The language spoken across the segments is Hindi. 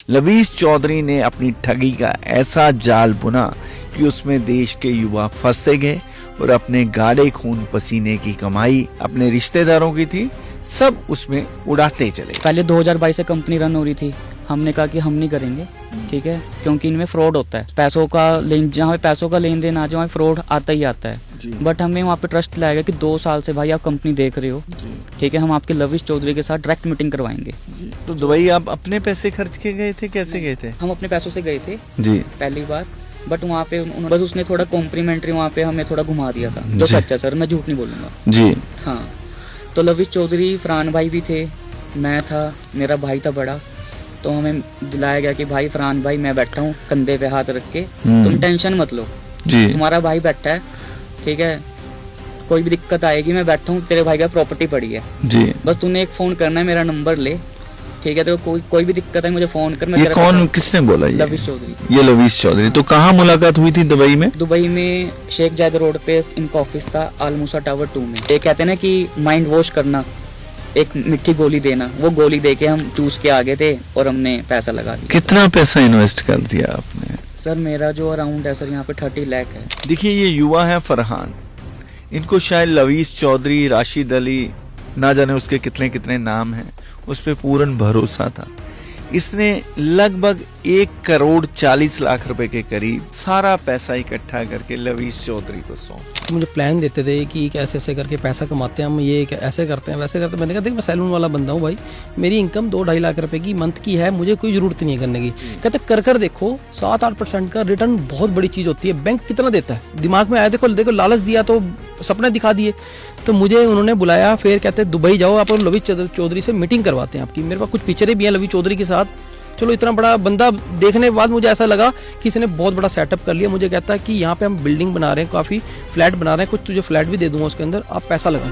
लवीज चौधरी ने अपनी ठगी का ऐसा जाल बुना कि उसमें देश के युवा फंसते गए और अपने गाढ़े खून पसीने की कमाई अपने रिश्तेदारों की थी, सब उसमें उड़ाते चले। पहले 2022 से कंपनी रन हो रही थी, हमने कहा कि हम नहीं करेंगे, ठीक है, क्योंकि इनमें फ्रॉड होता है। पैसों का लेन, जहाँ पे पैसों का लेन देन आ जाए वहाँ फ्रॉड आता ही आता है। बट हमें वहाँ पे ट्रस्ट लाएगा कि 2 साल से भाई आप कंपनी देख रहे हो, ठीक है, हम आपके लवीज चौधरी के साथ डायरेक्ट मीटिंग करवाएंगे। तो दुबई आप अपने पैसे खर्च के गए थे, कैसे गए थे? हम अपने पैसों से गए थे जी पहली बार, बट वहाँ पे बस उसने थोड़ा कॉम्प्लीमेंट्री वहाँ पे हमें थोड़ा घुमा दिया था, जो सच्चा सर, मैं झूठ नहीं बोलूंगा जी। हाँ, तो लवीज चौधरी, फरहान भाई भी थे, मैं था, मेरा भाई था बड़ा। तो हमें दिलाया गया कि भाई फरहान भाई मैं बैठा हूँ कंधे पे हाथ रख के, तुम टेंशन मत लो जी, तुम्हारा भाई बैठा है, ठीक है, कोई भी दिक्कत आएगी मैं बैठा हूँ, तेरे भाई का प्रॉपर्टी पड़ी है जी, बस तूने एक फोन करना है, मेरा नंबर ले, ठीक है, तो कोई भी दिक्कत है मुझे फोन कर। ये कौन, किसने बोला? ये लवीज चौधरी। ये लवीज चौधरी। तो कहाँ मुलाकात हुई थी दुबई में? दुबई में शेख जायद रोड पे इनका ऑफिस था, आलमूसा टावर 2 में। ये कहते हैं ना कि माइंड वॉश करना, एक मिट्टी गोली देना, वो गोली देके हम चूस के आ गए थे और हमने पैसा लगा दिया। कितना पैसा इन्वेस्ट कर दिया आपने? सर मेरा जो अराउंड है सर यहाँ पे 30 लाख है। देखिए ये युवा है फरहान, इनको शायद लवीज चौधरी, राशिद अली, ना जाने उसके कितने कितने नाम हैं, उस पर पूर्ण भरोसा था। इसने लगभग 1,40,00,000 रुपए के करीब सारा पैसा इकट्ठा करके लवीज चौधरी को सौंप। मुझे प्लान देते थे कि कैसे ऐसे करके पैसा कमाते हैं हम, ये ऐसे करते हैं वैसे करते हैं। मैंने कहा देख मैं सैलून वाला बंदा हूँ भाई, मेरी इनकम 2-2.5 लाख रुपए की मंथ की है, मुझे कोई जरूरत नहीं है करने की। कहते कर देखो 7-8% का रिटर्न बहुत बड़ी चीज होती है, बैंक कितना देता है। दिमाग में आया, देखो लालच दिया तो सपने दिखा दिए। तो मुझे उन्होंने बुलाया, फिर कहते दुबई जाओ आप और लवीज चौधरी से मीटिंग करवाते हैं आपकी। मेरे पास कुछ पिक्चरें भी हैं लवीज चौधरी के साथ। चलो इतना बड़ा बंदा देखने के बाद मुझे ऐसा लगा कि इसने बहुत बड़ा सेटअप कर लिया। मुझे कहता है कि यहाँ पे हम बिल्डिंग बना रहे हैं, काफी फ्लैट बना रहे हैं, कुछ तुझे फ्लैट भी दे दूंगा उसके अंदर, आप पैसा लगाओ।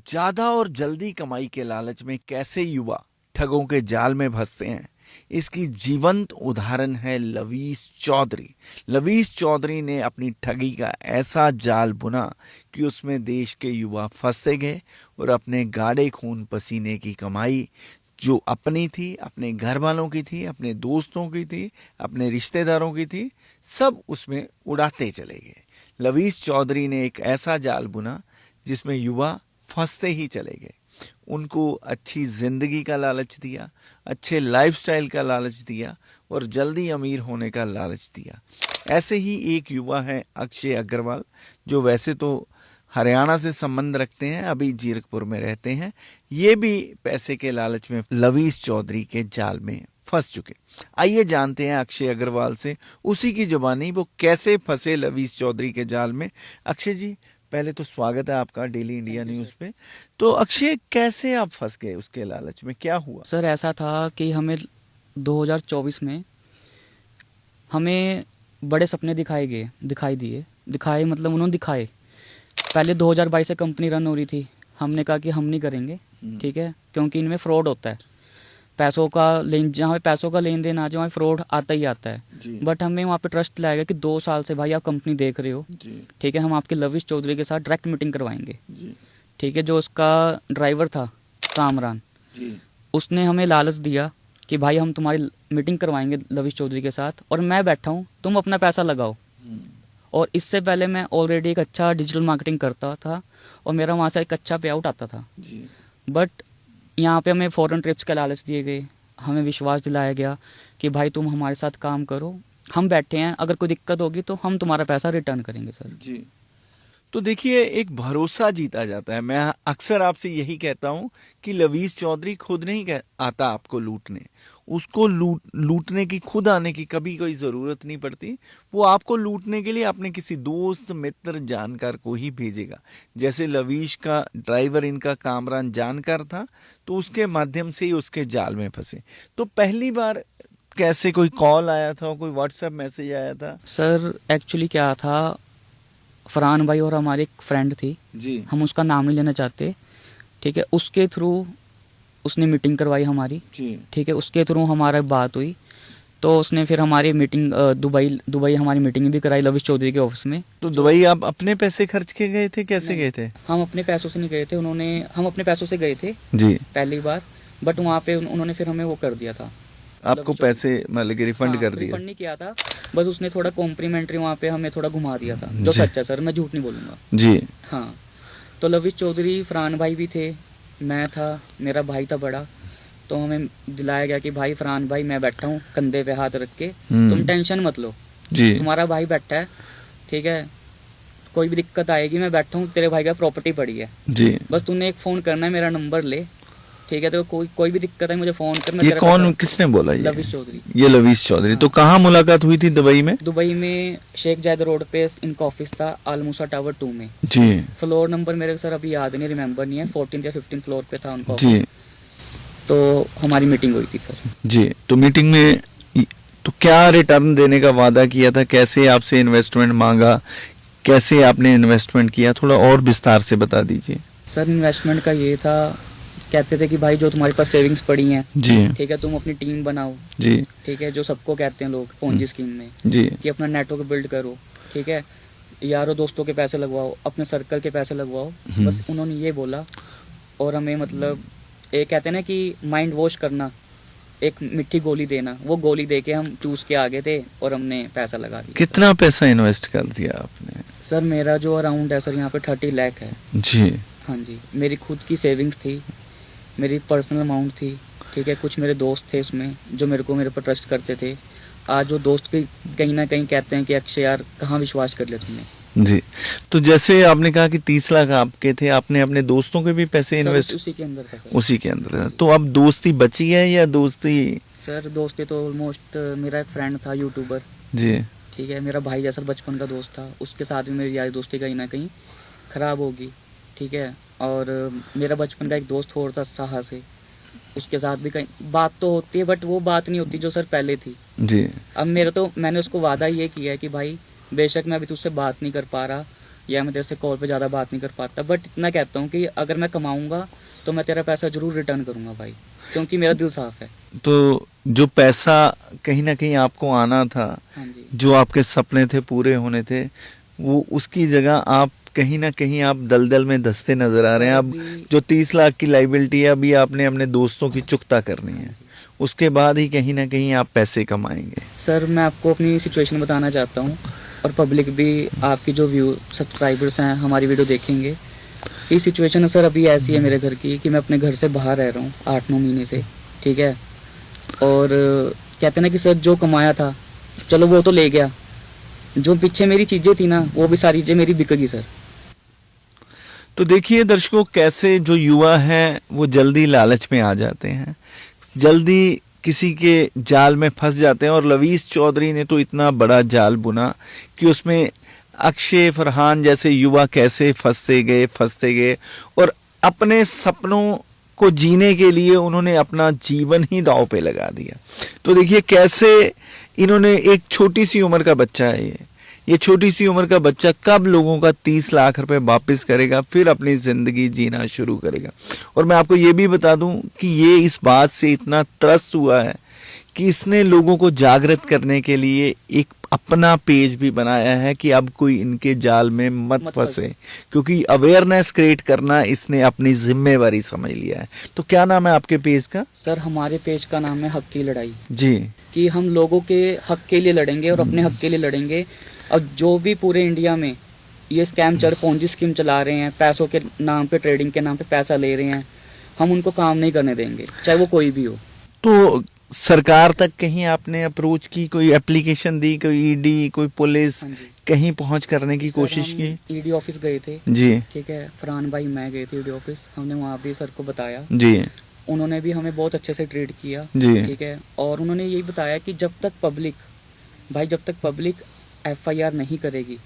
ज्यादा और जल्दी कमाई के लालच में कैसे युवा ठगों के जाल में फंसते हैं, इसकी जीवंत उदाहरण है लवीज चौधरी। लवीज चौधरी ने अपनी ठगी का ऐसा जाल बुना कि उसमें देश के युवा फंसते गए और अपने गाढ़े खून पसीने की कमाई जो अपनी थी, अपने घर वालों की थी, अपने दोस्तों की थी, अपने रिश्तेदारों की थी, सब उसमें उड़ाते चले गए। लवीज चौधरी ने एक ऐसा जाल बुना जिसमें युवा फंसते ही चले गए। उनको अच्छी जिंदगी का लालच दिया, अच्छे लाइफस्टाइल का लालच दिया और जल्दी अमीर होने का लालच दिया। ऐसे ही एक युवा है अक्षय अग्रवाल, जो वैसे तो हरियाणा से संबंध रखते हैं, अभी जीरकपुर में रहते हैं। ये भी पैसे के लालच में लवीज चौधरी के जाल में फंस चुके। आइए जानते हैं अक्षय अग्रवाल से, उसी की जुबानी वो कैसे फंसे लवीज चौधरी के जाल में। अक्षय जी, पहले तो स्वागत है आपका डेली इंडिया न्यूज़ पे। तो अक्षय, कैसे आप फंस गए उसके लालच में, क्या हुआ? सर ऐसा था कि हमें 2024 में हमें बड़े सपने दिखाए मतलब उन्होंने दिखाए। पहले 2022 से कंपनी रन हो रही थी, हमने कहा कि हम नहीं करेंगे, ठीक है, क्योंकि इनमें फ्रॉड होता है। पैसों का लेन, जहाँ पे पैसों का लेन देन आ जाए वहाँ फ्रॉड आता ही आता है। बट हमें वहाँ पे ट्रस्ट लाएगा कि 2 साल से भाई आप कंपनी देख रहे हो, ठीक है, हम आपके लवीज चौधरी के साथ डायरेक्ट मीटिंग करवाएंगे, ठीक है। जो उसका ड्राइवर था कामरान, उसने हमें लालच दिया कि भाई हम तुम्हारी मीटिंग करवाएंगे लवीज चौधरी के साथ और मैं बैठा हूँ, तुम अपना पैसा लगाओ। और इससे पहले मैं ऑलरेडी एक अच्छा डिजिटल मार्केटिंग करता था और मेरा वहाँ से एक अच्छा पे आउट आता था। बट यहाँ पे हमें फॉरेन ट्रिप्स के लालच दिए गए, हमें विश्वास दिलाया गया कि भाई तुम हमारे साथ काम करो, हम बैठे हैं, अगर कोई दिक्कत होगी तो हम तुम्हारा पैसा रिटर्न करेंगे सर जी। तो देखिए, एक भरोसा जीता जाता है। मैं अक्सर आपसे यही कहता हूं कि लवीज चौधरी खुद नहीं आता आपको लूटने, उसको लूटने की, खुद आने की कभी कोई ज़रूरत नहीं पड़ती। वो आपको लूटने के लिए अपने किसी दोस्त, मित्र, जानकार को ही भेजेगा। जैसे लवीज का ड्राइवर, इनका कामरान जानकार था, तो उसके माध्यम से ही उसके जाल में फंसे। तो पहली बार कैसे, कोई कॉल आया था, कोई व्हाट्सएप मैसेज आया था? सर एक्चुअली क्या था, फरहान भाई और हमारी एक फ्रेंड थी जी, हम उसका नाम नहीं लेना चाहते, ठीक है, उसके थ्रू उसने मीटिंग करवाई हमारी, ठीक है, उसके थ्रू हमारा बात हुई। तो उसने फिर हमारी मीटिंग दुबई हमारी मीटिंग भी कराई लवीज चौधरी के ऑफिस में। तो दुबई आप अपने पैसे खर्च के गए थे, कैसे गए थे? हम अपने पैसों से नहीं गए थे, हम अपने पैसों से गए थे जी पहली बार, बट वहाँ पे उन्होंने फिर हमें वो कर दिया था, आपको पैसे मतलब कि रिफंड कर दिया? रिफंड नहीं किया था, बस उसने थोड़ा कॉम्प्लीमेंट्री वहाँ पे हमें थोड़ा घुमा दिया था, जो जी। सच है सर, मैं झूठ नहीं बोलूँगा। जी हाँ, तो लविश चौधरी, फरहान भाई भी थे, मैं था, मेरा भाई था बड़ा, तो हमें दिलाया गया कि भाई फरहान भाई मैं बैठा हूँ कंधे पे हाथ रख के, तुम टेंशन मत लो, जी तुम्हारा भाई बैठा है, ठीक है, कोई भी दिक्कत आएगी मैं बैठा हूँ, तेरे भाई का प्रॉपर्टी पड़ी है, जी। बस तूने एक फ़ोन करना है, मेरा नंबर ले, ठीक है, तो कोई भी दिक्कत है मुझे फ़ोन कर, मैं ये तेरा कौन, पैसा- किसने बोला ये? लविश चौधरी। ये लवीस चौधरी। तो कहाँ मुलाकात हुई थी दुबई में? दुबई में शेख जायद रोड पे इनका ऑफिस था, आलमूसा टावर 2 में। जी फ्लोर नंबर मेरे को सर अभी याद नहीं, रिमेम्बर नहीं है, 14 या 15 फ्लोर पे था उनका जी ऑफिस। तो हमारी मीटिंग हुई थी सर। जी। तो मीटिंग में तो क्या रिटर्न देने का वादा किया था, कैसे आपसे इन्वेस्टमेंट मांगा, कैसे आपने इन्वेस्टमेंट किया, थोड़ा और विस्तार से बता दीजिए। सर इन्वेस्टमेंट का ये था, कहते थे कि भाई जो तुम्हारे पास सेविंग्स पड़ी हैं, जी ठीक है, तुम अपनी टीम बनाओ, जी ठीक है, जो सबको कहते हैं लोग पोंजी स्कीम में, जी कि अपना नेटवर्क बिल्ड करो, ठीक है, यारों दोस्तों के पैसे लगवाओ, अपने सर्कल के पैसे लगवाओ, बस उन्होंने ये बोला। और हमें मतलब एक कहते हैं ना कि माइंड वॉश करना, एक मिट्टी गोली देना, वो गोली दे के हम चूस के आ गए थे और हमने पैसा लगा दिया। कितना पैसा इन्वेस्ट कर दिया आपने? सर मेरा जो अराउंड है सर यहाँ पे 30 लाख है। जी हाँ जी, मेरी खुद की सेविंग्स थी, मेरी पर्सनल अमाउंट थी, ठीक है, कुछ मेरे दोस्त थे उसमें जो मेरे पर ट्रस्ट करते थे। आज जो दोस्त भी कहीं ना कहीं कहते हैं कि अक्षय यार कहाँ विश्वास कर लिया तुमने। जी। तो जैसे आपने कहा कि 30 लाख आपके थे, आपने अपने दोस्तों के भी पैसे सर इन्वेस्ट? उसी के अंदर था सर। उसी के अंदर है। तो अब दोस्ती बची है या दोस्ती? सर दोस्ती तो ऑलमोस्ट, मेरा एक फ्रेंड था यूट्यूबर, जी ठीक है, मेरा भाई जैसा बचपन का दोस्त था, उसके साथ भी मेरी यारी दोस्ती कहीं ना कहीं ख़राब होगी, ठीक है। और मेरा बचपन का एक दोस्त और था साहा से, उसके साथ भी कहीं बात तो होती है, बट वो बात नहीं होती जो सर पहले थी। जी अब मैंने उसको वादा ये किया है कि भाई बेशक मैं अभी तुझसे बात नहीं कर पा रहा, या मैं तेरे से कॉल पे ज़्यादा बात नहीं कर पाता, बट इतना कहता हूँ कि अगर मैं कमाऊँगा तो मैं तेरा पैसा ज़रूर रिटर्न करूँगा भाई, क्योंकि मेरा दिल साफ़ है। तो जो पैसा कहीं ना कहीं आपको आना था, हाँ जी जो आपके सपने थे पूरे होने थे, वो उसकी जगह आप कहीं ना कहीं आप दलदल में धंसते नजर आ रहे हैं। अब जो 30 लाख की लाइबिलिटी है, अभी आपने अपने दोस्तों की चुकता करनी है, उसके बाद ही कहीं ना कहीं आप पैसे कमाएंगे। सर मैं आपको अपनी सिचुएशन बताना चाहता हूँ, और पब्लिक भी, आपकी जो व्यू सब्सक्राइबर्स हैं हमारी वीडियो देखेंगे। ये सिचुएशन है सर अभी ऐसी है मेरे घर की कि मैं अपने घर से बाहर रह रहा हूँ 8-9 महीने से, ठीक है। और कहते ना कि सर जो कमाया था चलो वो तो ले गया, जो पीछे मेरी चीज़ें थी ना वो भी सारी चीज़ें मेरी बिक गई सर। तो देखिए दर्शकों, कैसे जो युवा हैं वो जल्दी लालच में आ जाते हैं, जल्दी किसी के जाल में फंस जाते हैं। और लवीस चौधरी ने तो इतना बड़ा जाल बुना कि उसमें अक्षय, फरहान जैसे युवा कैसे फंसते गए और अपने सपनों को जीने के लिए उन्होंने अपना जीवन ही दांव पे लगा दिया। तो देखिए कैसे इन्होंने, एक छोटी सी उम्र का बच्चा है ये छोटी सी उम्र का बच्चा कब लोगों का 30 लाख रुपए वापस करेगा, फिर अपनी जिंदगी जीना शुरू करेगा। और मैं आपको ये भी बता दूं कि ये इस बात से इतना त्रस्त हुआ है कि इसने लोगों को जागृत करने के लिए एक अपना पेज भी बनाया है कि अब कोई इनके जाल में मत फंसे, क्योंकि अवेयरनेस क्रिएट करना इसने अपनी जिम्मेवारी समझ लिया है। तो क्या नाम है आपके पेज का? सर हमारे पेज का नाम है हक की लड़ाई, जी, कि हम लोगों के हक के लिए लड़ेंगे और अपने हक के लिए लड़ेंगे। अब जो भी पूरे इंडिया में ये स्कैम पोंजी स्कीम चला रहे हैं, पैसों के नाम पे, ट्रेडिंग के नाम पे पैसा ले रहे हैं, हम उनको काम नहीं करने देंगे, चाहे वो कोई भी हो। तो सरकार तक कहीं आपने अप्रोच की, कोई एप्लीकेशन दी, कोई ईडी, कोई पुलिस, हाँ जी कहीं पहुंच करने की कोशिश की? ईडी ऑफिस गए थे जी ठीक है, फरहान भाई मैं गए थे ईडी ऑफिस, हमने वहाँ भी सर को बताया, जी उन्होंने भी हमें बहुत अच्छे से ट्रीट किया, जी ठीक है। और उन्होंने यही बताया कि जब तक पब्लिक FIR नहीं करेगी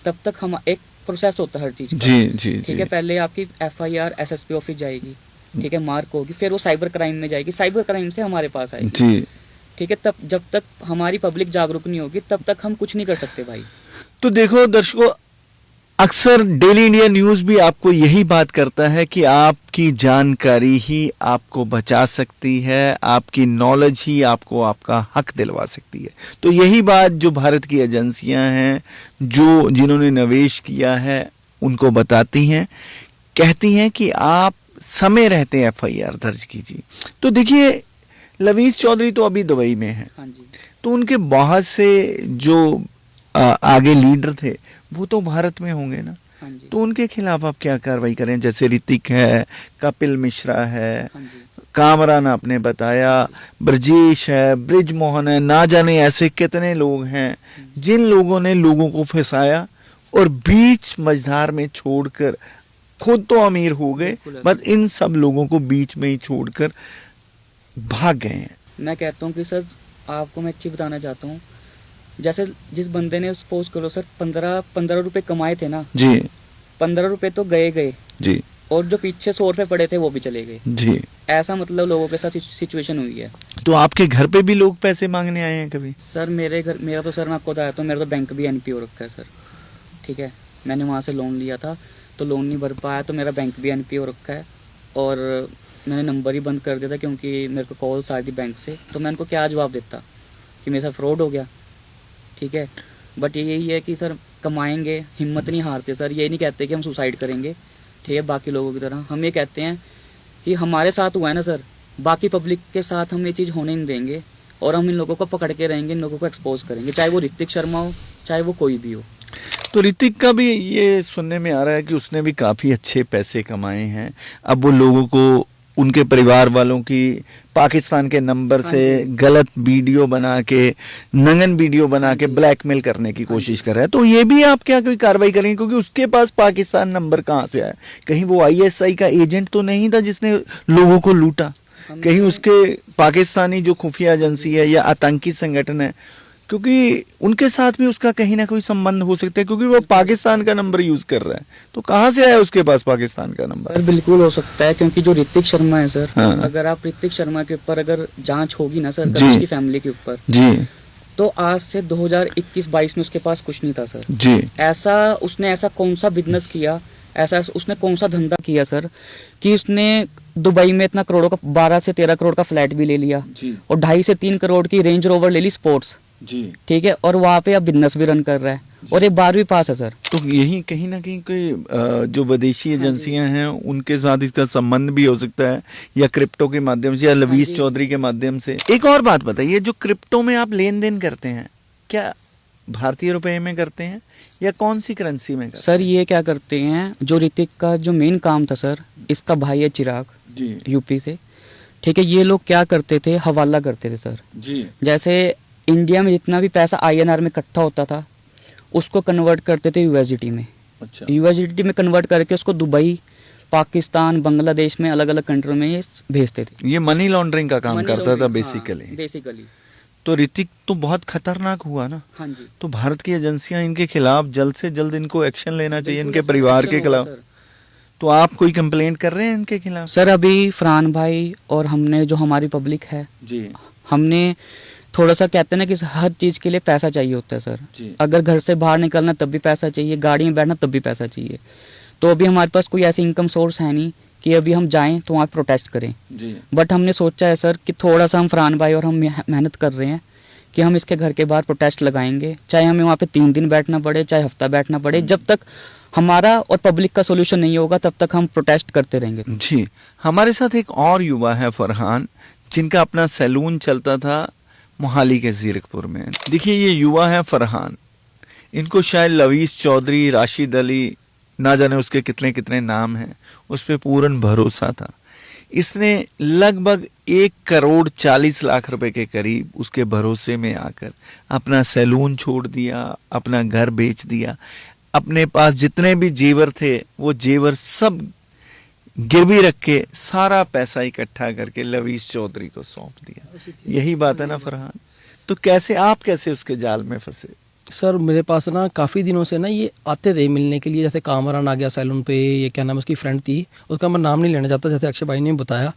तब तक हम, एक प्रोसेस होता है हर चीज़ का, जी जी ठीक है। पहले आपकी FIR SSP ऑफिस जाएगी, ठीक है, मार्क होगी, फिर वो साइबर क्राइम में जाएगी, साइबर क्राइम से हमारे पास आएगी, जी। ठीक है। तब जब तक हमारी पब्लिक जागरूक नहीं होगी तब तक हम कुछ नहीं कर सकते भाई। तो देखो दर्शकों, अक्सर डेली इंडिया न्यूज भी आपको यही बात करता है कि आपकी जानकारी ही आपको बचा सकती है, आपकी नॉलेज ही आपको आपका हक दिलवा सकती है। तो यही बात जो भारत की एजेंसियां हैं, जिन्होंने निवेश किया है, उनको बताती हैं, कहती हैं कि आप समय रहते FIR दर्ज कीजिए। तो देखिए लवीज चौधरी तो अभी दुबई में है, हाँ जी। तो उनके बहुत से जो आगे लीडर थे वो तो भारत में होंगे ना, हाँ जी। तो उनके खिलाफ आप क्या कार्रवाई करें? जैसे ऋतिक है, कपिल मिश्रा है, हाँ जी। कामरान आपने बताया, ब्रजेश है, ब्रिज मोहन है, ना जाने ऐसे कितने लोग हैं जिन लोगों ने लोगों को फंसाया और बीच मझधार में छोड़कर खुद तो अमीर हो गए, बिल्कुल बस इन सब लोगों को बीच में ही छोड़कर भाग गए हैं। मैं कहता हूँ कि सर आपको मैं अच्छी बताना चाहता हूँ, जैसे जिस बंदे ने सपोज करो सर 15 रुपए कमाए थे ना, जी 15 रुपए तो गए जी और जो पीछे 100 रुपए पड़े थे वो भी चले गए। जी। ऐसा मतलब लोगों के साथ सिचुएशन हुई है। तो आपके घर पे भी लोग पैसे मांगने आए हैं कभी? सर मेरा तो सर मैं आपको बताया तो मेरा तो बैंक भी NPO रखा है सर, ठीक है। मैंने वहाँ से लोन लिया था तो लोन नहीं भर पाया तो मेरा बैंक भी NPO रखा है और मैंने नंबर ही बंद कर दिया था क्योंकि मेरे को कॉल्स आ थी बैंक से, तो मैं उनको क्या जवाब देता कि मेरे साथ फ्रॉड हो गया, ठीक है। बट यही है कि सर कमाएंगे, हिम्मत नहीं हारते सर, ये नहीं कहते कि हम सुसाइड करेंगे, ठीक है, बाकी लोगों की तरह। हम ये कहते हैं कि हमारे साथ हुआ है ना सर, बाकी पब्लिक के साथ हम ये चीज़ होने नहीं देंगे और हम इन लोगों को पकड़ के रहेंगे, इन लोगों को एक्सपोज करेंगे, चाहे वो ऋतिक शर्मा हो चाहे वो कोई भी हो। तो ऋतिक का भी ये सुनने में आ रहा है कि उसने भी काफी अच्छे पैसे कमाए हैं। अब वो लोगों को, उनके परिवार वालों की पाकिस्तान के नंबर से गलत वीडियो बना के, नंगन वीडियो बना के ब्लैकमेल करने की कोशिश कर रहा है। तो ये भी आप क्या कोई कार्रवाई करेंगे? क्योंकि उसके पास पाकिस्तान नंबर कहाँ से आया? कहीं वो ISI का एजेंट तो नहीं था जिसने लोगों को लूटा? कहीं उसके पाकिस्तानी जो खुफिया एजेंसी है या आतंकी संगठन है, क्योंकि उनके साथ भी उसका कहीं ना कोई संबंध हो सकता है, क्योंकि वो पाकिस्तान का नंबर यूज कर रहा है। तो कहाँ से आया उसके पास पाकिस्तान का नंबर? सर बिल्कुल हो सकता है, क्योंकि जो ऋतिक शर्मा है सर, हाँ। अगर आप ऋतिक शर्मा के ऊपर अगर जांच होगी ना सर, जी। उसकी फैमिली के ऊपर, जी तो आज से 2021-22 में उसके पास कुछ नहीं था सर। जी उसने ऐसा कौन सा बिजनेस किया, ऐसा उसने कौन सा धंधा किया सर, कि उसने दुबई में इतना करोड़ों का 12 से 13 करोड़ का फ्लैट भी ले लिया जी और 2.5 से 3 करोड़ की रेंज रोवर ले ली स्पोर्ट्स, जी। ठीक है, और वहाँ पे अब बिजनेस भी रन कर रहा है और ये 12वीं पास है सर। तो यही कहीं ना कहीं कोई जो विदेशी एजेंसियां हैं उनके साथ इसका संबंध भी हो सकता है, या क्रिप्टो के माध्यम से, या लवीज चौधरी के माध्यम से। एक और बात बताइए, जो क्रिप्टो में आप लेन देन करते हैं, क्या भारतीय रुपए में करते हैं या कौन सी करेंसी में करते सर ये क्या करते हैं, जो ऋतिक का जो मेन काम था सर, इसका भाई है चिराग जी यूपी से, ठीक है, ये लोग क्या करते थे, हवाला करते थे सर। जी जैसे इंडिया में जितना भी पैसा INR में इकट्ठा होता था उसको कन्वर्ट करते थे USDT में। अच्छा। USDT में कन्वर्ट करके उसको दुबई, पाकिस्तान, बांग्लादेश में अलग अलग कंट्री में ये भेजते थे। ये मनी लॉन्ड्रिंग का काम Money करता था laundering, बेसिकली। हाँ, बेसिकली। तो ऋतिक तो बहुत खतरनाक हुआ ना। हाँ जी। तो भारत की एजेंसियां इनके खिलाफ जल्द से जल्द इनको एक्शन लेना चाहिए, बिल्कुल इनके ऐसा परिवार action के होगा खिलाफ। सर। तो आप कोई कंप्लेंट कर रहे हैं इनके खिलाफ? सर अभी फरहान भाई और हमने, जो हमारी पब्लिक है, जी हमने थोड़ा सा कहते हैं ना कि हर चीज़ के लिए पैसा चाहिए होता है सर। जी। अगर घर से बाहर निकलना तब भी पैसा चाहिए, गाड़ी में बैठना तब भी पैसा चाहिए। तो अभी हमारे पास कोई ऐसी इनकम सोर्स है नहीं कि अभी हम जाएं तो वहाँ प्रोटेस्ट करें। जी बट हमने सोचा है सर कि थोड़ा सा हम फरहान भाई और हम मेहनत कर रहे हैं कि हम इसके घर के बाहर प्रोटेस्ट लगाएंगे, चाहे हमें वहाँ पे 3 दिन बैठना पड़े, चाहे हफ्ता बैठना पड़े, जब तक हमारा और पब्लिक का सोल्यूशन नहीं होगा तब तक हम प्रोटेस्ट करते रहेंगे। जी। हमारे साथ एक और युवा है फरहान, जिनका अपना सैलून चलता था मोहाली के जीरकपुर में। देखिए ये युवा है फरहान, इनको शायद लवीज चौधरी, राशिद अली, ना जाने उसके कितने कितने नाम हैं, उस पर पूर्ण भरोसा था। इसने लगभग 1,40,00,000 रुपए के करीब उसके भरोसे में आकर अपना सैलून छोड़ दिया, अपना घर बेच दिया, अपने पास जितने भी जेवर थे वो जेवर सब गिरवी रख के सारा पैसा इकट्ठा करके लवीज चौधरी को सौंप दिया। यही बात है ना फरहान? तो कैसे आप कैसे उसके जाल में फंसे? सर मेरे पास ना काफ़ी दिनों से ना ये आते थे मिलने के लिए, जैसे कामरान आ गया सैलून पे, ये क्या नाम उसकी फ्रेंड थी, उसका मैं नाम नहीं लेना चाहता, जैसे अक्षय भाई ने बताया,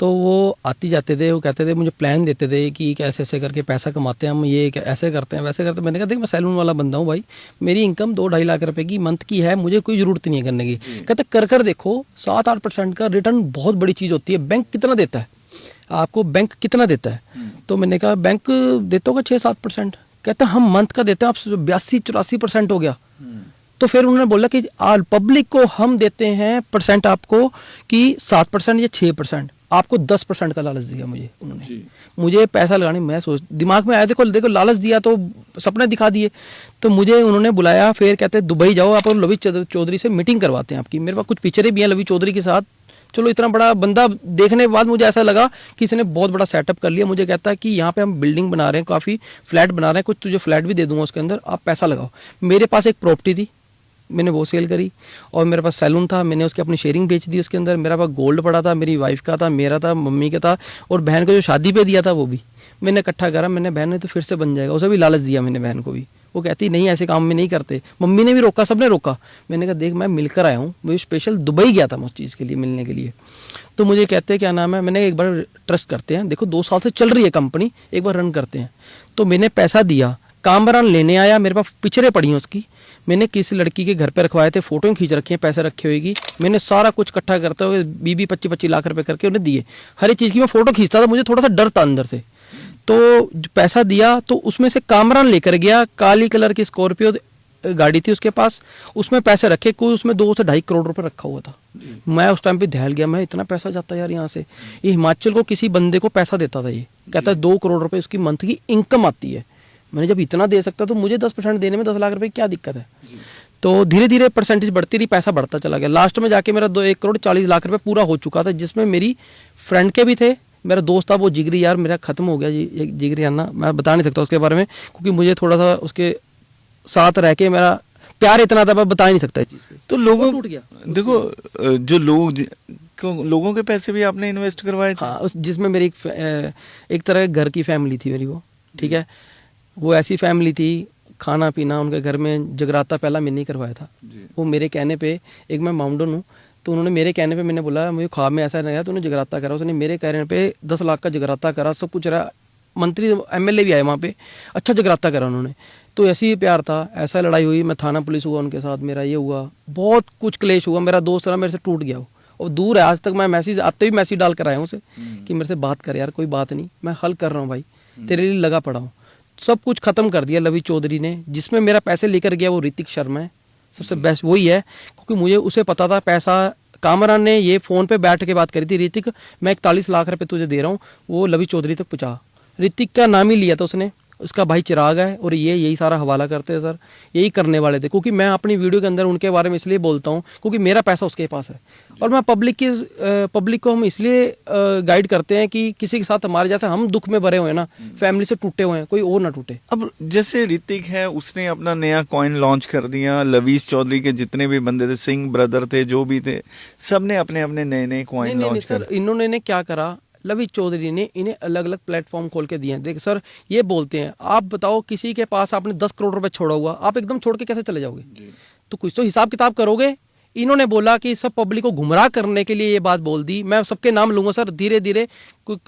तो वो आती जाते थे, वो कहते थे, मुझे प्लान देते थे कि कैसे ऐसे करके पैसा कमाते हैं हम, ये ऐसे करते हैं वैसे करते हैं। मैंने कहा देख मैं सैलून वाला बंदा हूँ भाई, मेरी इनकम 2-2.5 लाख रुपए की मंथ की है, मुझे कोई ज़रूरत नहीं है करने की। कहते कर देखो 7-8% का रिटर्न बहुत बड़ी चीज़ होती है। बैंक कितना देता है आपको, बैंक कितना देता है? तो मैंने कहा बैंक देता होगा 6-7%। कहता हम मंथ का देते हैं, आप 82-84% हो गया। तो फिर उन्होंने बोला कि पब्लिक को हम देते हैं परसेंट आपको कि 7% या 6%, आपको 10% का लालच दिया मुझे उन्होंने। मुझे पैसा लगाने, मैं सोच दिमाग में आया, देखो देखो लालच दिया तो सपने दिखा दिए। तो मुझे उन्होंने बुलाया, फिर कहते दुबई जाओ आप और लवी चौधरी से मीटिंग करवाते हैं आपकी। मेरे पास कुछ पिक्चरें भी हैं लवी चौधरी के साथ। चलो इतना बड़ा बंदा देखने के बाद मुझे ऐसा लगा कि इसने बहुत बड़ा सेटअप कर लिया। मुझे कहता है कि यहाँ पे हम बिल्डिंग बना रहे हैं, काफ़ी फ्लैट बना रहे हैं, कुछ तुझे फ्लैट भी दे दूंगा उसके अंदर, आप पैसा लगाओ। मेरे पास एक प्रॉपर्टी थी, मैंने वो सेल करी, और मेरे पास सैलून था, मैंने उसकी अपनी शेयरिंग बेच दी उसके अंदर। मेरा पास गोल्ड पड़ा था, मेरी वाइफ का था, मेरा था, मम्मी का था, और बहन को जो शादी पे दिया था वो भी मैंने इकट्ठा करा। मैंने बहन ने तो फिर से बन जाएगा, उसे भी लालच दिया मैंने बहन को भी। वो कहती नहीं ऐसे काम में नहीं करते, मम्मी ने भी रोका, सबने रोका। मैंने कहा देख मैं मिलकर आया हूँ, मुझे स्पेशल दुबई गया था मैं उस चीज़ के लिए, मिलने के लिए। तो मुझे कहते हैं क्या नाम है, मैंने एक बार ट्रस्ट करते हैं, देखो 2 साल से चल रही है कंपनी, एक बार रन करते हैं। तो मैंने पैसा दिया, कामरान लेने आया, मेरे पास पिक्चरें पड़ी हैं उसकी, मैंने किसी लड़की के घर पे रखवाए थे, फोटो खींच रखी है, पैसे रखे होगी, मैंने सारा कुछ इकट्ठा करते हुए 20-25 लाख रुपए करके उन्हें दिए। हर एक चीज़ की मैं फोटो खींचता था, मुझे थोड़ा सा डर था अंदर से। तो पैसा दिया तो उसमें से कामरान लेकर गया, काली कलर की स्कॉर्पियो गाड़ी थी उसके पास, उसमें पैसे रखे, कोई उसमें 2 से 2.5 करोड़ रुपए रखा हुआ था। मैं उस टाइम पे ध्यान गया, मैं इतना पैसा जाता यार यहाँ से। ये हिमाचल को किसी बंदे को पैसा देता था, ये कहता है 2 करोड़ रुपए उसकी मंथ की इनकम आती है। मैंने जब इतना दे सकता तो मुझे 10% देने में 10 लाख रुपए क्या दिक्कत है। तो धीरे धीरे परसेंटेज बढ़ती रही, पैसा बढ़ता चला गया। लास्ट में जाके मेरा 1 करोड़ 40 लाख रुपए पूरा हो चुका था, जिसमें मेरी फ्रेंड के भी थे, मेरा दोस्त था वो जिगरी यार मेरा खत्म हो गया जी, जिगरी अन्ना, मैं बता नहीं सकता उसके बारे में, क्योंकि मुझे थोड़ा सा उसके साथ रह के मेरा प्यार इतना था, मैं बता ही नहीं सकता चीज़। तो लोगों टूट गया। देखो जो लोगों के पैसे भी आपने इन्वेस्ट करवाए थे? हाँ, जिसमें मेरी एक तरह घर की फैमिली थी मेरी, वो ठीक है, वो ऐसी फैमिली थी, खाना पीना उनके घर में, जगराता पहला मैंने ही करवाया था। वो मेरे कहने पे, एक मैं माउंटेन हूँ, तो उन्होंने मेरे कहने पे, मैंने बोला मुझे ख्वाब में ऐसा नहीं आया, तो उन्होंने जगराता करा, उसने मेरे कहने पे 10 लाख का जगराता करा, सब कुछ रहा, मंत्री एमएलए भी आए वहाँ पे, अच्छा जगराता करा उन्होंने। तो ऐसे ही प्यार था, ऐसा लड़ाई हुई, मैं थाना पुलिस हुआ उनके साथ, मेरा ये हुआ, बहुत कुछ क्लेश हुआ, मेरा दोस्त रहा मेरे से टूट गया वो, और दूर है आज तक। मैं मैसेज आते भी मैसेज डाल कर आया हूँ उसे कि मेरे से बात कर यार, कोई बात नहीं, मैं हल कर रहा हूँ भाई, तेरे लिए लगा पड़ा हूँ। सब कुछ खत्म कर दिया लवी चौधरी ने। जिसमें मेरा पैसे लेकर गया वो ऋतिक शर्मा है, सबसे बेस्ट वही है, क्योंकि मुझे उसे पता था पैसा। कामरान ने ये फोन पे बैठ के बात करी थी, ऋतिक मैं 41 लाख रुपए तुझे दे रहा हूँ, वो लवी चौधरी तक पहुंचा। ऋतिक का नाम ही लिया था उसने, उसका भाई चिराग है, और ये यही सारा हवाला करते हैं सर, यही करने वाले थे। क्योंकि मैं अपनी वीडियो के अंदर उनके बारे में इसलिए बोलता हूँ क्योंकि मेरा पैसा उसके पास है, और मैं पब्लिक को हम इसलिए गाइड करते हैं कि किसी के साथ हमारे जैसे हम दुख में भरे हुए हैं ना, फैमिली से टूटे हुए हैं, कोई और ना टूटे। अब जैसे ऋतिक है, उसने अपना नया कॉइन लॉन्च कर दिया, लवीस चौधरी के जितने भी बंदे थे, सिंह ब्रदर थे, जो भी थे, सबने अपने अपने नए कॉइन लॉन्च कर। इन्होंने क्या करा, लवी चौधरी ने इन्हें अलग अलग प्लेटफॉर्म खोल के दिए हैं। देख सर, ये बोलते हैं, आप बताओ किसी के पास आपने 10 करोड़ रुपए छोड़ा हुआ, आप एकदम छोड़ के कैसे चले जाओगे? तो कुछ तो हिसाब किताब करोगे। इन्होंने बोला कि सब पब्लिक को गुमराह करने के लिए ये बात बोल दी। मैं सबके नाम लूंगा सर धीरे धीरे,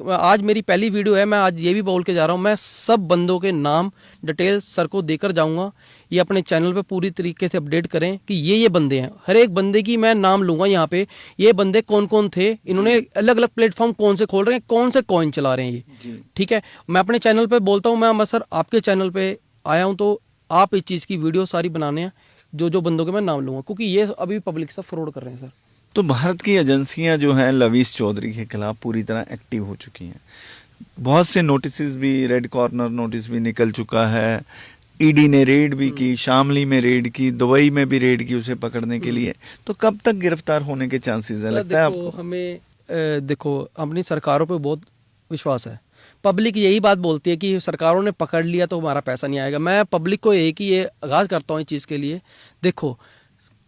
आज मेरी पहली वीडियो है, मैं आज ये भी बोल के जा रहा हूँ, मैं सब बंदों के नाम डिटेल सर को देकर जाऊंगा। ये अपने चैनल पे पूरी तरीके से अपडेट करें कि ये बंदे हैं, हर एक बंदे की मैं नाम लूंगा यहाँ पे, ये बंदे कौन कौन थे, इन्होंने अलग अलग प्लेटफॉर्म कौन से खोल रहे हैं, कौन से कॉइन चला रहे हैं ये, ठीक है। मैं अपने चैनल पे बोलता हूँ, मैं सर आपके चैनल पे आया हूँ तो आप इस चीज़ की वीडियो सारी बनाने हैं, जो बंदों के मैं नाम लूंगा, क्योंकि ये अभी पब्लिक से फ्रॉड कर रहे हैं सर। तो भारत की एजेंसियां जो हैं लवीस चौधरी के खिलाफ पूरी तरह एक्टिव हो चुकी हैं। बहुत से नोटिस भी, रेड कॉर्नर नोटिस भी निकल चुका है। ईडी ने रेड भी की, शामली में रेड की, दुबई में भी रेड की उसे पकड़ने के लिए। तो कब तक गिरफ्तार होने के चांसेस है, लगता है आपको? हमें देखो अपनी सरकारों पे बहुत विश्वास है। पब्लिक यही बात बोलती है कि सरकारों ने पकड़ लिया तो हमारा पैसा नहीं आएगा। मैं पब्लिक को एक ही ये आगाज करता हूँ इस चीज़ के लिए, देखो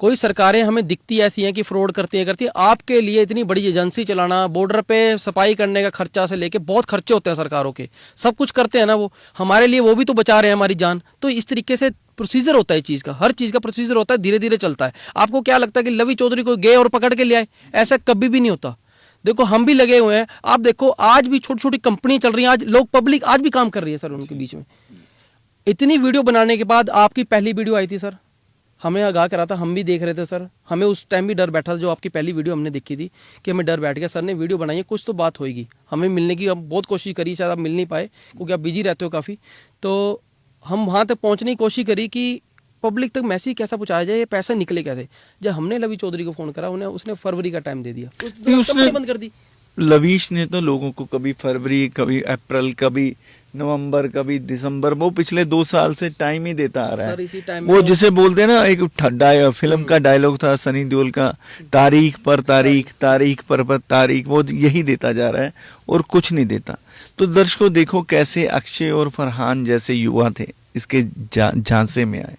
कोई सरकारें हमें दिखती ऐसी हैं कि फ्रॉड करती है। आपके लिए इतनी बड़ी एजेंसी चलाना, बॉर्डर पे सफाई करने का खर्चा से लेके बहुत खर्चे होते हैं सरकारों के, सब कुछ करते हैं ना वो, हमारे लिए वो भी तो बचा रहे हैं हमारी जान। तो इस तरीके से प्रोसीजर होता है चीज़ का, हर चीज़ का प्रोसीजर होता है, धीरे धीरे चलता है। आपको क्या लगता है कि लवी चौधरी को गए और पकड़ के ले आए? ऐसा कभी भी नहीं होता। देखो हम भी लगे हुए हैं, आप देखो आज भी छोटी छोटी कंपनी चल रही है, आज लोग पब्लिक आज भी काम कर रही है सर उनके बीच में। इतनी वीडियो बनाने के बाद आपकी पहली वीडियो आई थी सर, हमें आगाह करा था, हम भी देख रहे थे सर, हमें उस टाइम भी डर बैठा था। जो आपकी पहली वीडियो हमने देखी थी कि हमें डर बैठ गया, सर ने वीडियो बनाई है, कुछ तो बात होगी, हमें मिलने की हम बहुत कोशिश करी, शायद आप मिल नहीं पाए क्योंकि आप बिजी रहते हो काफ़ी। तो हम वहाँ तक पहुँचने की कोशिश करी कि पब्लिक तक मैसेज कैसा पहुंचाया जाए, ये पैसा निकले कैसे। जब हमने लवी चौधरी को फोन करा, उन्हें उसने फरवरी का टाइम दे दिया, उसने बंद कर दी। लवीश ने तो लोगों को कभी फरवरी, कभी अप्रैल, कभी नवंबर, कभी दिसंबर, वो पिछले 2 साल से टाइम ही देता आ रहा सर, इसी है। टाइम वो जिसे बोलते हैं ना, एक फिल्म का डायलॉग था सनी देओल का, तारीख पर तारीख, तारीख पर तारीख, वो यही देता जा रहा है और कुछ नहीं देता। तो दर्शकों देखो कैसे अक्षय और फरहान जैसे युवा थे इसके झांसे में आए।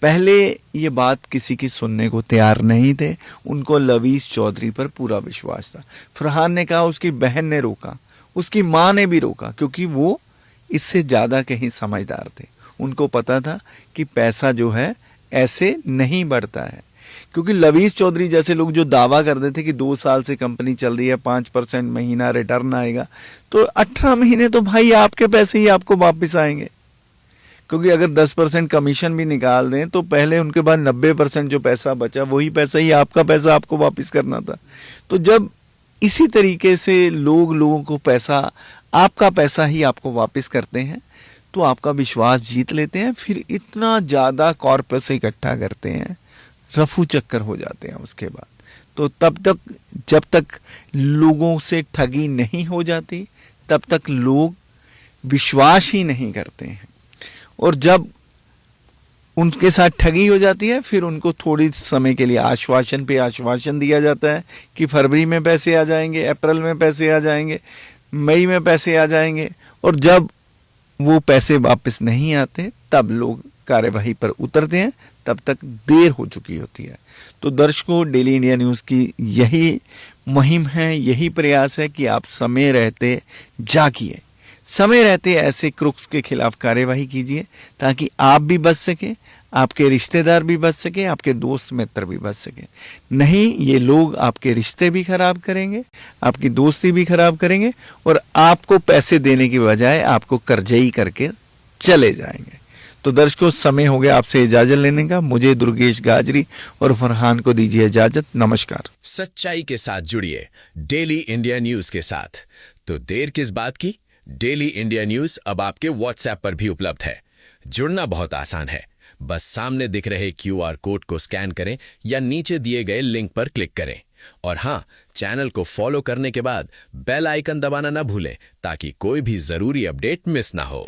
पहले ये बात किसी की सुनने को तैयार नहीं थे, उनको लवीस चौधरी पर पूरा विश्वास था। फरहान ने कहा, उसकी बहन ने रोका, उसकी माँ ने भी रोका, क्योंकि वो इससे ज़्यादा कहीं समझदार थे। उनको पता था कि पैसा जो है ऐसे नहीं बढ़ता है, क्योंकि लवीस चौधरी जैसे लोग जो दावा करते थे कि 2 साल से कंपनी चल रही है, 5% महीना रिटर्न आएगा, तो 18 महीने तो भाई आपके पैसे ही आपको वापस आएंगे। क्योंकि अगर 10% कमीशन भी निकाल दें तो पहले उनके बाद 90% जो पैसा बचा वही पैसा ही आपका पैसा आपको वापस करना था। तो जब इसी तरीके से लोगों को पैसा, आपका पैसा ही आपको वापस करते हैं, तो आपका विश्वास जीत लेते हैं, फिर इतना ज़्यादा कॉर्पस इकट्ठा करते हैं, रफू चक्कर हो जाते हैं उसके बाद। तो तब तक, जब तक लोगों से ठगी नहीं हो जाती, तब तक लोग विश्वास ही नहीं करते हैं। और जब उनके साथ ठगी हो जाती है, फिर उनको थोड़ी समय के लिए आश्वासन पे आश्वासन दिया जाता है कि फरवरी में पैसे आ जाएंगे, अप्रैल में पैसे आ जाएंगे, मई में पैसे आ जाएंगे, और जब वो पैसे वापस नहीं आते तब लोग कार्यवाही पर उतरते हैं, तब तक देर हो चुकी होती है। तो दर्शकों, डेली इंडिया न्यूज़ की यही मुहिम है, यही प्रयास है कि आप समय रहते जागिए, समय रहते ऐसे क्रुक्स के खिलाफ कार्यवाही कीजिए, ताकि आप भी बच सके, आपके रिश्तेदार भी बच सके, आपके दोस्त मित्र भी बच सके। नहीं, ये लोग आपके रिश्ते भी खराब करेंगे, आपकी दोस्ती भी खराब करेंगे, और आपको पैसे देने की बजाय आपको कर्जई करके चले जाएंगे। तो दर्शकों, समय हो गया आपसे इजाजत लेने का। मुझे दुर्गेश गाजरी और फरहान को दीजिए इजाजत। नमस्कार। सच्चाई के साथ जुड़िए डेली इंडिया न्यूज के साथ। तो देर किस बात की, डेली इंडिया न्यूज अब आपके व्हाट्सएप पर भी उपलब्ध है। जुड़ना बहुत आसान है, बस सामने दिख रहे QR कोड को स्कैन करें या नीचे दिए गए लिंक पर क्लिक करें। और हाँ, चैनल को फॉलो करने के बाद बेल आइकन दबाना ना भूलें, ताकि कोई भी जरूरी अपडेट मिस ना हो।